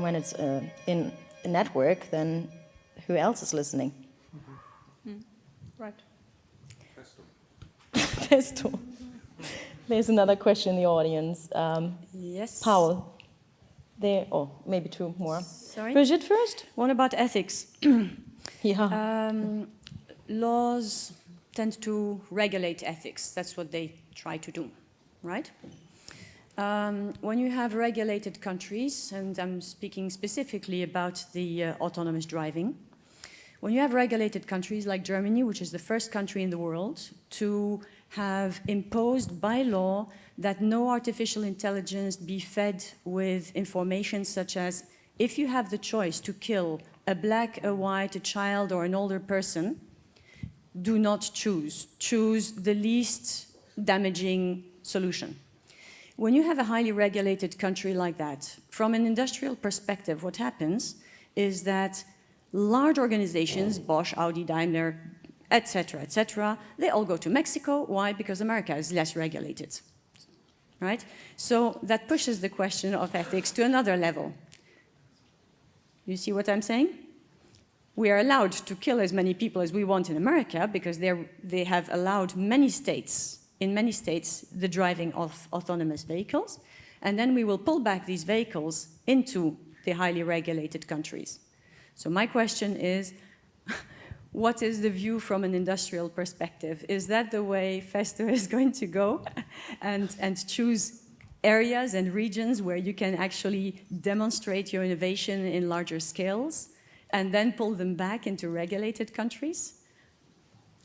when it's in a network, then who else is listening? Right. Festo. There's another question in the audience. Yes. Paul. There, or maybe two more. Sorry? Brigitte first? What about ethics? Yeah. Laws tend to regulate ethics. That's what they try to do, right? When you have regulated countries, and I'm speaking specifically about the autonomous driving, when you have regulated countries like Germany, which is the first country in the world to have imposed by law that no artificial intelligence be fed with information such as, if you have the choice to kill a black, a white, a child, or an older person, do not choose. Choose the least damaging solution. When you have a highly regulated country like that, from an industrial perspective, what happens is that large organizations, Bosch, Audi, Daimler, etc., they all go to Mexico. Why? Because America is less regulated, right? So that pushes the question of ethics to another level. You see what I'm saying? We are allowed to kill as many people as we want in America because they have allowed many states, in many states, the driving of autonomous vehicles, and then we will pull back these vehicles into the highly regulated countries. So my question is, what is the view from an industrial perspective? Is that the way Festo is going to go and choose areas and regions where you can actually demonstrate your innovation in larger scales and then pull them back into regulated countries?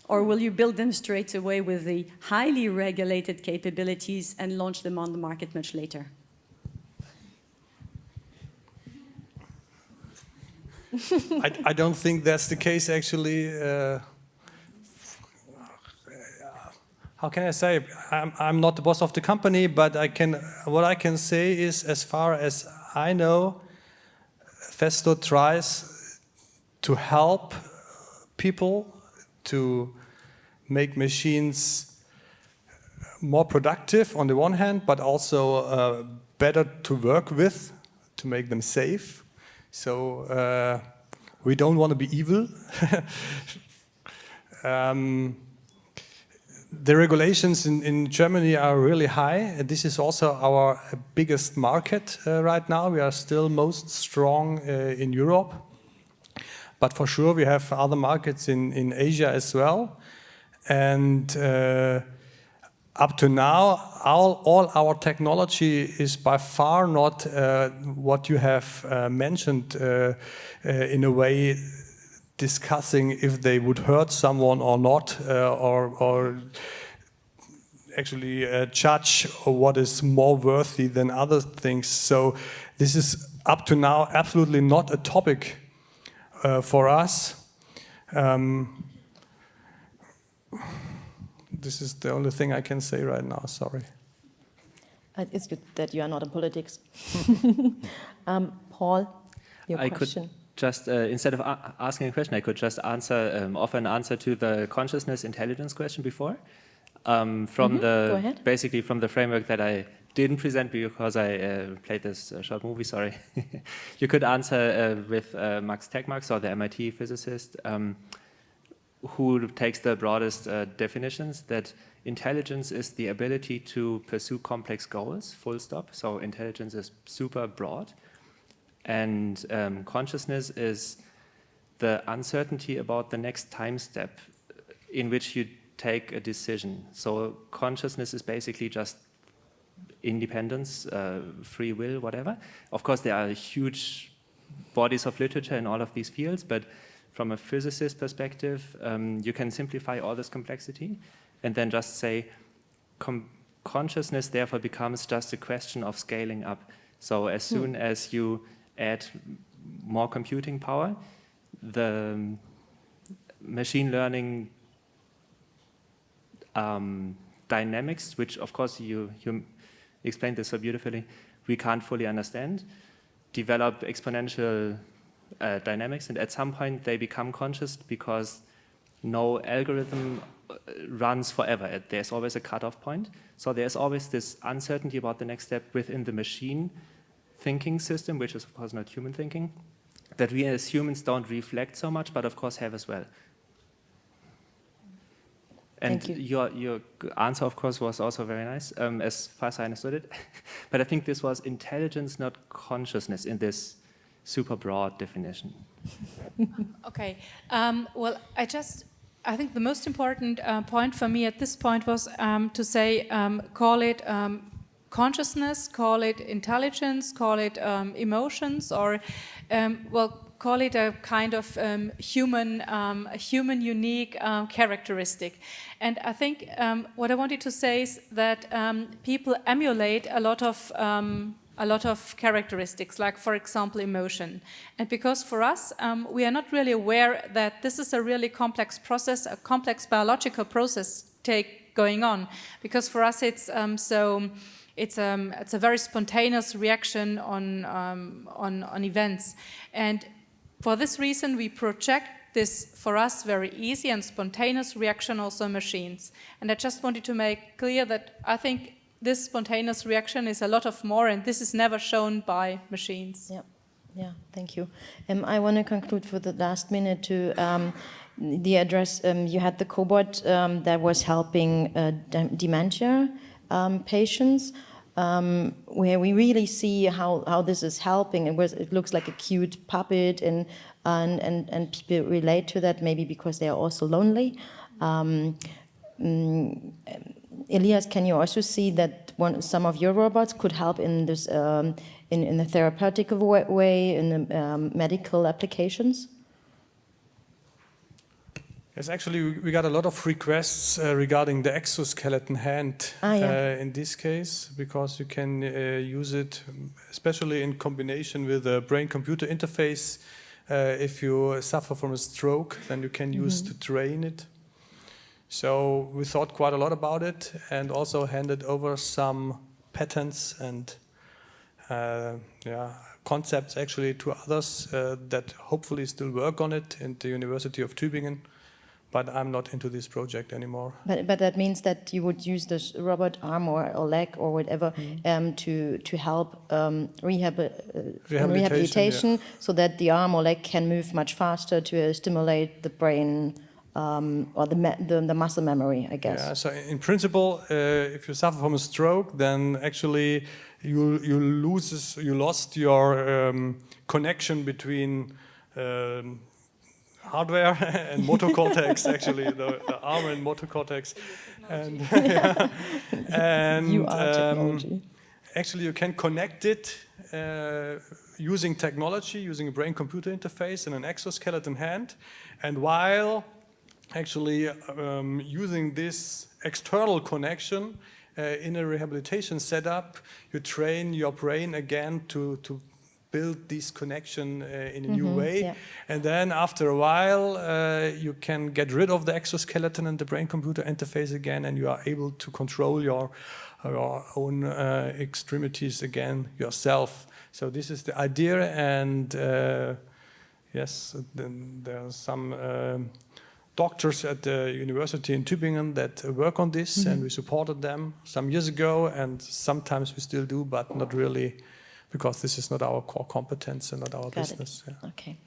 Or will you build them straight away with the highly regulated capabilities and launch them on the market much later? I don't think that's the case, actually. How can I say? I'm not the boss of the company, but what I can say is, as far as I know, Festo tries to help people to make machines more productive on the one hand, but also better to work with, to make them safe. So we don't want to be evil. The regulations in Germany are really high. This is also our biggest market right now. We are still most strong in Europe. But for sure, we have other markets in Asia as well. And up to now, all our technology is by far not what you have mentioned in a way discussing if they would hurt someone or not, or actually judge what is more worthy than other things. So this is up to now absolutely not a topic for us. This is the only thing I can say right now, sorry. It's good that you are not in politics. Paul, your question. Could just, instead of asking a question, I could just answer, offer an answer to the consciousness intelligence question before. Basically from the framework that I didn't present because I played this short movie, sorry. You could answer with Max Tegmark, or the MIT physicist, who takes the broadest definitions, that intelligence is the ability to pursue complex goals, full stop. So intelligence is super broad. And consciousness is the uncertainty about the next time step in which you take a decision. So consciousness is basically just independence, free will, whatever. Of course, there are huge bodies of literature in all of these fields, but from a physicist perspective, you can simplify all this complexity and then just say consciousness therefore becomes just a question of scaling up. So as soon as you add more computing power, the machine learning dynamics, which of course you explained this so beautifully, we can't fully understand, develop exponential dynamics, and at some point they become conscious because no algorithm runs forever. There's always a cutoff point. So there's always this uncertainty about the next step within the machine thinking system, which is of course not human thinking, that we as humans don't reflect so much, but of course have as well. And Thank you. your answer, of course, was also very nice, as far as I understood it. But I think this was intelligence, not consciousness, in this super broad definition. Okay. Well, I think the most important point for me at this point was to say, call it consciousness, call it intelligence, call it emotions, or call it a kind of human unique characteristic. And I think what I wanted to say is that people emulate a lot of characteristics, like, for example, emotion. And because for us, we are not really aware that this is a really complex process, a complex biological process going on. Because for us, it's a very spontaneous reaction on events. And for this reason, we project this, for us, very easy and spontaneous reaction also on machines. And I just wanted to make clear that I think this spontaneous reaction is a lot of more, and this is never shown by machines. Yeah, thank you. I want to conclude for the last minute to the address. You had the cobot that was helping dementia patients, where we really see how this is helping. It looks like a cute puppet, and people relate to that, maybe because they are also lonely. Elias, can you also see that some of your robots could help in this in a therapeutic way in the medical applications? Yes, actually, we got a lot of requests regarding the exoskeleton hand in this case, because you can use it, especially in combination with a brain-computer interface. If you suffer from a stroke, then you can use to train it. So we thought quite a lot about it, and also handed over some patents and concepts actually to others that hopefully still work on it in the University of Tübingen. But I'm not into this project anymore. But that means that you would use this robot arm or leg or whatever to help rehabilitation, so that the arm or leg can move much faster to stimulate the brain or the muscle memory, I guess. Yeah. So in principle, if you suffer from a stroke, then actually you lost your connection between hardware and motor cortex, actually, the arm and motor cortex. And, and you are technology. Actually, you can connect it using technology, using a brain-computer interface and an exoskeleton hand. And while actually using this external connection in a rehabilitation setup, you train your brain again to build this connection in a new way. Yeah. And then after a while, you can get rid of the exoskeleton and the brain-computer interface again, and you are able to control your own extremities again yourself. So this is the idea, and yes, then there are some doctors at the university in Tübingen that work on this, and we supported them some years ago, and sometimes we still do, but not really, because this is not our core competence and not our business. Yeah. Okay.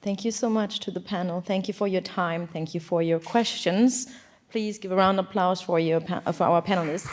Thank you so much to the panel. Thank you for your time. Thank you for your questions. Please give a round of applause for our panelists.